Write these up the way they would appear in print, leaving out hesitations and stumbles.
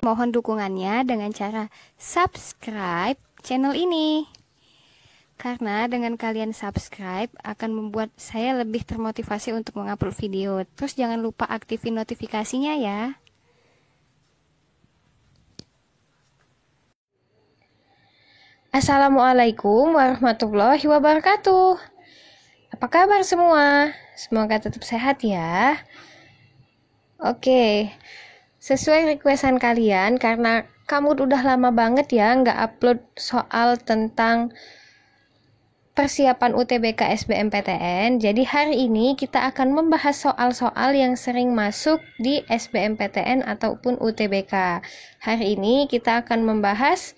Mohon dukungannya dengan cara subscribe channel ini. Karena dengan kalian subscribe akan membuat saya lebih termotivasi untuk mengupload video. Terus jangan lupa aktifin notifikasinya ya. Assalamualaikum warahmatullahi wabarakatuh. Apa kabar semua? Semoga tetap sehat ya. Oke, sesuai requestan kalian, karena kamu udah lama banget ya nggak upload soal tentang persiapan UTBK SBMPTN. Jadi hari ini kita akan membahas soal-soal yang sering masuk di SBMPTN ataupun UTBK. Hari ini kita akan membahas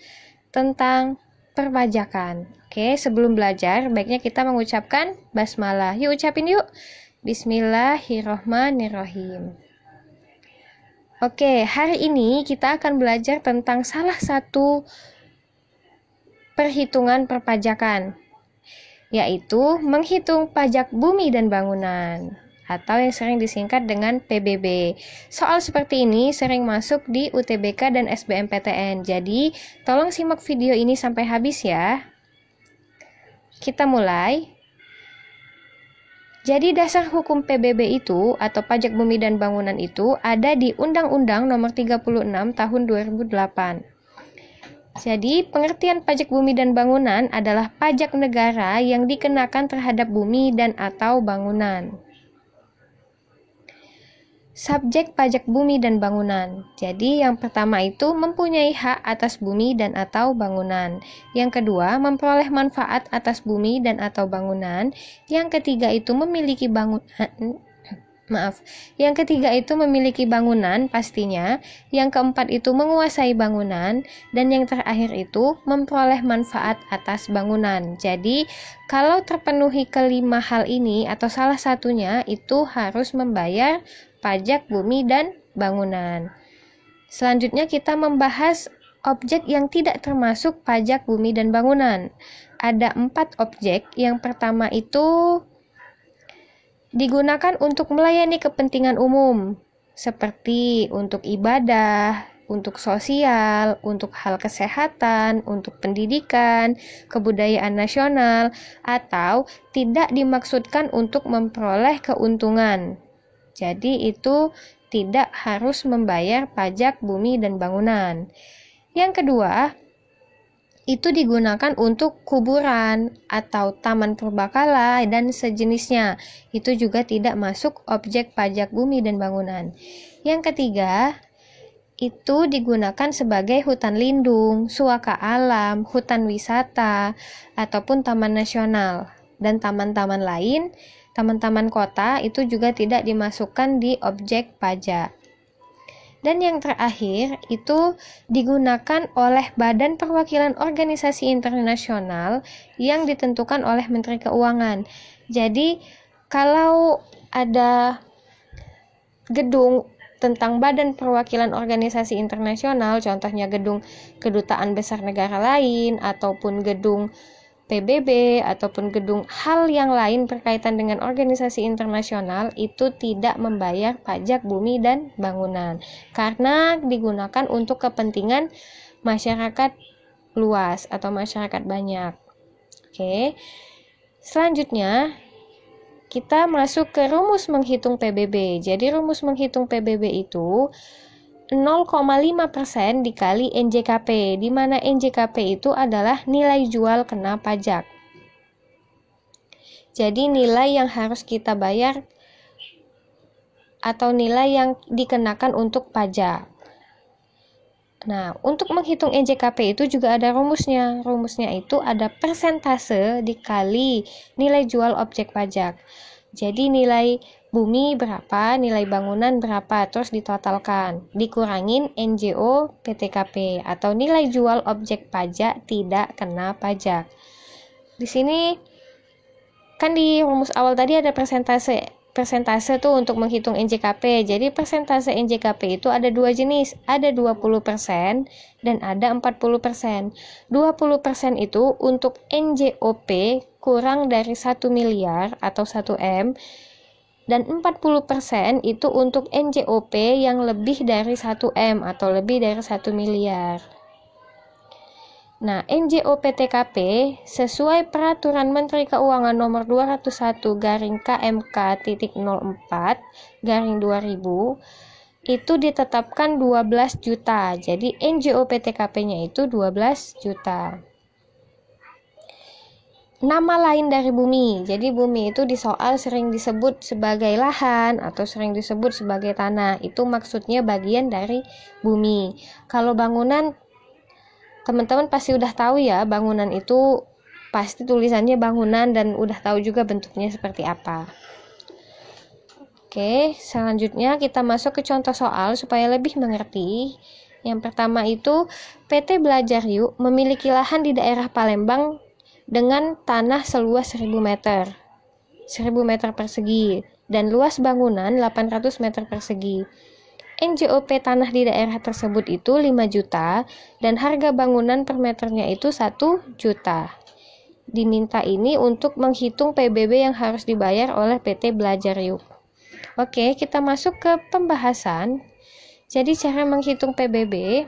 tentang perpajakan. Oke, sebelum belajar baiknya kita mengucapkan basmalah. Yuk ucapin yuk. Bismillahirrohmanirrohim. Oke, hari ini kita akan belajar tentang salah satu perhitungan perpajakan, yaitu menghitung pajak bumi dan bangunan, atau yang sering disingkat dengan PBB. Soal seperti ini sering masuk di UTBK dan SBMPTN. Jadi, tolong simak video ini sampai habis ya. Kita mulai. Jadi dasar hukum PBB itu atau pajak bumi dan bangunan itu ada di Undang-Undang Nomor 36 Tahun 2008. Jadi pengertian pajak bumi dan bangunan adalah pajak negara yang dikenakan terhadap bumi dan atau bangunan. Subjek pajak bumi dan bangunan. Jadi yang pertama itu mempunyai hak atas bumi dan atau bangunan. Yang kedua memperoleh manfaat atas bumi dan atau bangunan. Yang ketiga itu memiliki bangunan. Yang ketiga itu memiliki bangunan pastinya. Yang keempat itu menguasai bangunan. Dan yang terakhir itu memperoleh manfaat atas bangunan. Jadi kalau terpenuhi kelima hal ini atau salah satunya itu harus membayar pajak bumi dan bangunan. Selanjutnya kita membahas objek yang tidak termasuk pajak bumi dan bangunan. Ada 4 objek. Yang pertama itu digunakan untuk melayani kepentingan umum, seperti untuk ibadah, untuk sosial, untuk hal kesehatan, untuk pendidikan, kebudayaan nasional, atau tidak dimaksudkan untuk memperoleh keuntungan. Jadi itu tidak harus membayar pajak bumi dan bangunan. Yang kedua, itu digunakan untuk kuburan atau taman purbakala dan sejenisnya. Itu juga tidak masuk objek pajak bumi dan bangunan. Yang ketiga, itu digunakan sebagai hutan lindung, suaka alam, hutan wisata, ataupun taman nasional. Dan taman-taman lain, taman-taman kota itu juga tidak dimasukkan di objek pajak. Dan yang terakhir itu digunakan oleh Badan Perwakilan Organisasi Internasional yang ditentukan oleh Menteri Keuangan. Jadi kalau ada gedung tentang Badan Perwakilan Organisasi Internasional, contohnya gedung kedutaan besar negara lain ataupun gedung PBB ataupun gedung hal yang lain berkaitan dengan organisasi internasional, itu tidak membayar pajak bumi dan bangunan karena digunakan untuk kepentingan masyarakat luas atau masyarakat banyak. Oke. Selanjutnya kita masuk ke rumus menghitung PBB. Jadi rumus menghitung PBB itu 0,5% dikali NJKP, di mana NJKP itu adalah nilai jual kena pajak. Jadi nilai yang harus kita bayar atau nilai yang dikenakan untuk pajak. Nah, untuk menghitung NJKP itu juga ada rumusnya. Rumusnya itu ada persentase dikali nilai jual objek pajak. Jadi nilai bumi berapa, nilai bangunan berapa, terus ditotalkan, dikurangin NJO PTKP atau nilai jual objek pajak tidak kena pajak. Di sini kan di rumus awal tadi ada persentase tuh untuk menghitung NJKP. Jadi persentase NJKP itu ada 2 jenis, ada 20% dan ada 40%. 20% itu untuk NJOP kurang dari 1 miliar atau 1 M, dan 40% itu untuk NJOP yang lebih dari 1 M atau lebih dari 1 miliar. Nah, NJOP TKP sesuai Peraturan Menteri Keuangan Nomor 201/KMK.04/2000 itu ditetapkan 12 juta. Jadi NJOP TKP-nya itu 12 juta. Nama lain dari bumi. Jadi bumi itu di soal sering disebut sebagai lahan atau sering disebut sebagai tanah. Itu maksudnya bagian dari bumi. Kalau bangunan, teman-teman pasti udah tahu ya, bangunan itu pasti tulisannya bangunan dan udah tahu juga bentuknya seperti apa. Oke, selanjutnya kita masuk ke contoh soal supaya lebih mengerti. Yang pertama itu, PT Belajar Yuk memiliki lahan di daerah Palembang dengan tanah seluas 1000 meter persegi dan luas bangunan 800 meter persegi. NJOP tanah di daerah tersebut itu 5 juta dan harga bangunan per meternya itu 1 juta. Diminta ini untuk menghitung PBB yang harus dibayar oleh PT Belajar Yuk. Oke, kita masuk ke pembahasan. Jadi cara menghitung PBB.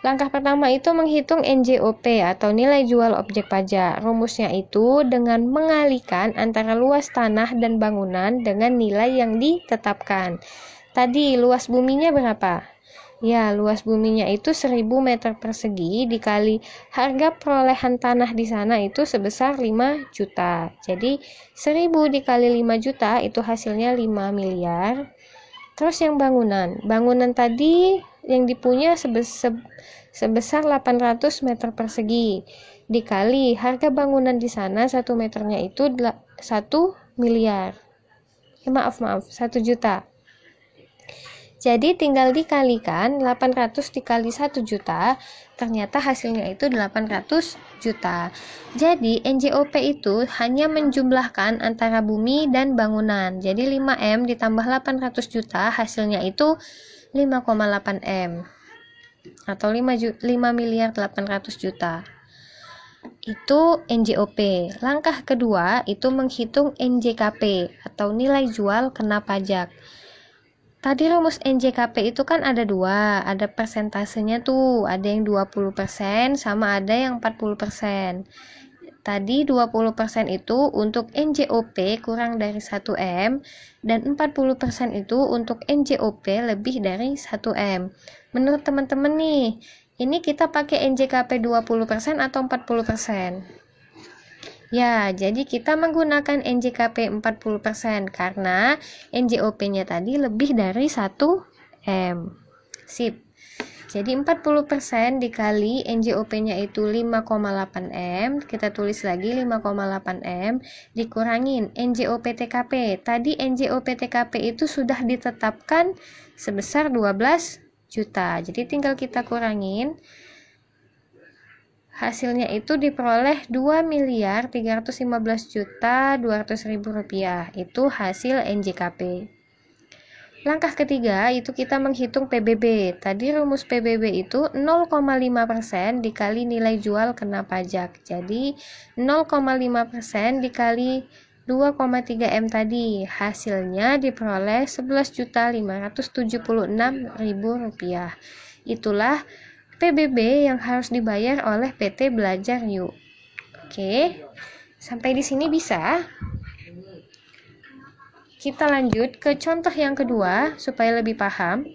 Langkah pertama itu menghitung NJOP atau nilai jual objek pajak. Rumusnya itu dengan mengalihkan antara luas tanah dan bangunan dengan nilai yang ditetapkan. Tadi luas buminya berapa? Ya, luas buminya itu 1000 meter persegi dikali harga perolehan tanah di sana itu sebesar 5 juta. Jadi 1000 dikali 5 juta itu hasilnya 5 miliar. Terus yang bangunan. Bangunan tadi yang dipunya sebesar 800 meter persegi dikali harga bangunan di sana 1 meternya itu 1 miliar. Maaf, 1 juta. Jadi tinggal dikalikan 800 dikali 1 juta, ternyata hasilnya itu 800 juta. Jadi NJOP itu hanya menjumlahkan antara bumi dan bangunan. Jadi 5M ditambah 800 juta hasilnya itu 5,8 M atau 5 miliar 800 juta. Itu NJOP. Langkah kedua itu menghitung NJKP atau nilai jual kena pajak. Tadi rumus NJKP itu kan ada dua, ada persentasenya tuh, ada yang 20% sama ada yang 40%. Tadi 20% itu untuk NJOP kurang dari 1 M dan 40% itu untuk NJOP lebih dari 1 M. Menurut teman-teman nih, ini kita pakai NJKP 20% atau 40%? Ya, jadi kita menggunakan NJKP 40% karena NJOP-nya tadi lebih dari 1 M. Sip. Jadi 40% dikali NJOP-nya itu 5,8 M, kita tulis lagi 5,8 M, dikurangin NJOP TKP. Tadi NJOP TKP itu sudah ditetapkan sebesar 12 juta. Jadi tinggal kita kurangin. Hasilnya itu diperoleh 2.315.200.000 rupiah. Itu hasil NJKP. Langkah ketiga itu kita menghitung PBB. Tadi rumus PBB itu 0,5% dikali nilai jual kena pajak. Jadi 0,5% dikali 2,3 M tadi. Hasilnya diperoleh 11.576.000 rupiah. Itulah PBB yang harus dibayar oleh PT Belajar Yuk. Oke, sampai di sini bisa? Kita lanjut ke contoh yang kedua supaya lebih paham.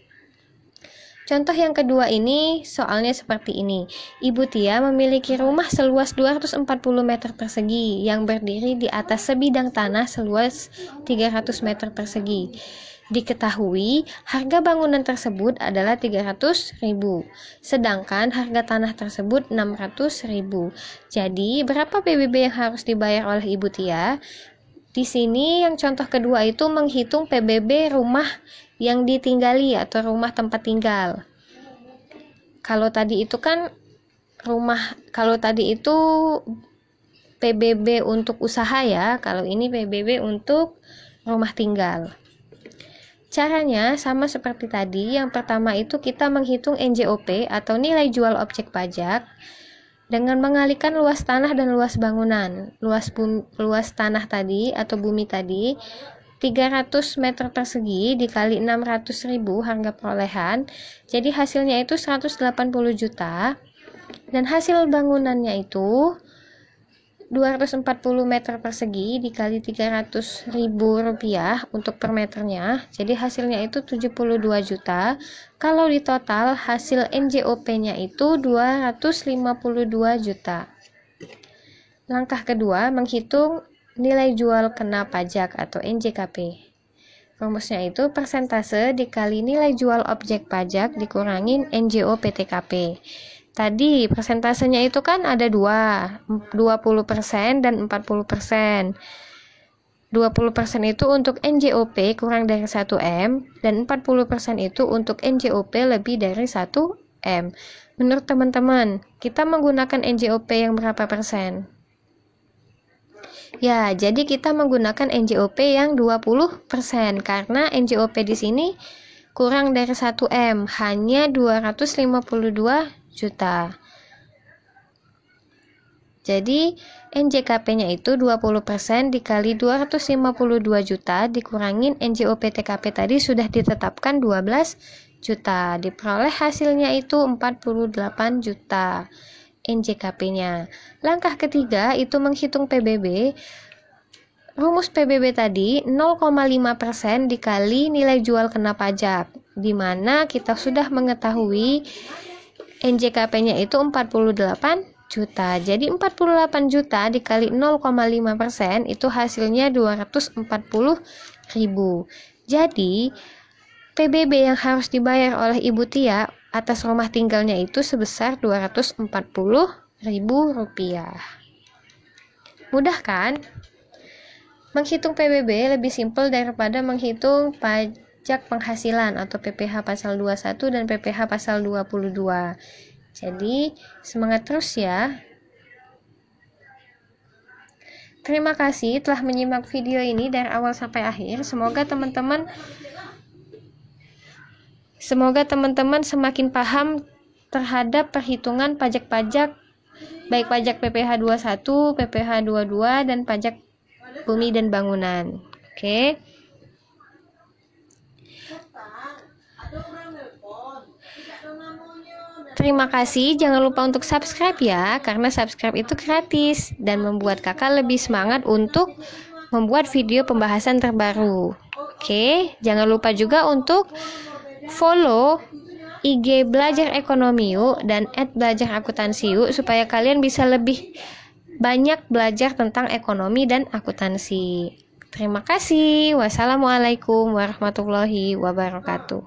Contoh yang kedua ini soalnya seperti ini. Ibu Tia memiliki rumah seluas 240 meter persegi yang berdiri di atas sebidang tanah seluas 300 meter persegi. Diketahui harga bangunan tersebut adalah 300.000, sedangkan harga tanah tersebut 600.000. Jadi berapa PBB yang harus dibayar oleh Ibu Tia? Di sini yang contoh kedua itu menghitung PBB rumah yang ditinggali atau rumah tempat tinggal. Kalau tadi itu kan PBB untuk usaha ya, kalau ini PBB untuk rumah tinggal. Caranya sama seperti tadi. Yang pertama itu kita menghitung NJOP atau nilai jual objek pajak. dengan mengalihkan luas tanah dan luas bangunan. Luas tanah tadi atau bumi tadi 300 meter persegi dikali 600.000 harga perolehan, jadi hasilnya itu 180 juta, dan hasil bangunannya itu 240 meter persegi dikali 300.000 rupiah untuk per meternya, jadi hasilnya itu 72 juta. Kalau di total hasil NJOP-nya itu 252 juta. Langkah kedua, menghitung nilai jual kena pajak atau NJKP. Rumusnya itu persentase dikali nilai jual objek pajak dikurangin NJOP TKP. Tadi persentasenya itu kan ada 20% dan 40%. 20% itu untuk NJOP kurang dari 1M dan 40% itu untuk NJOP lebih dari 1M. Menurut teman-teman, kita menggunakan NJOP yang berapa persen? Ya, jadi kita menggunakan NJOP yang 20% karena NJOP di sini kurang dari 1M, hanya 252 juta. Jadi NJKP-nya itu 20% dikali 252 juta dikurangin NJOP TKP tadi sudah ditetapkan 12 juta. Diperoleh hasilnya itu 48 juta NJKP-nya. Langkah ketiga itu menghitung PBB. Rumus PBB tadi 0,5% dikali nilai jual kena pajak, di mana kita sudah mengetahui NJKP-nya itu 48 juta. Jadi 48 juta dikali 0,5% itu hasilnya 240.000. Jadi PBB yang harus dibayar oleh Ibu Tia atas rumah tinggalnya itu sebesar 240.000 rupiah. Mudah kan? Menghitung PBB lebih simpel daripada menghitung pajak penghasilan atau PPh pasal 21 dan PPh pasal 22. Jadi semangat terus ya. Terima kasih telah menyimak video ini dari awal sampai akhir. Semoga teman-teman semakin paham terhadap perhitungan pajak-pajak, baik pajak PPh 21, PPh 22 dan pajak bumi dan bangunan. Oke. Terima kasih, jangan lupa untuk subscribe ya, karena subscribe itu gratis dan membuat kakak lebih semangat untuk membuat video pembahasan terbaru. Oke, jangan lupa juga untuk follow IG Belajar Ekonomi Yuk dan @belajar_akuntansi yuk supaya kalian bisa lebih banyak belajar tentang ekonomi dan akuntansi. Terima kasih. Wassalamualaikum warahmatullahi wabarakatuh.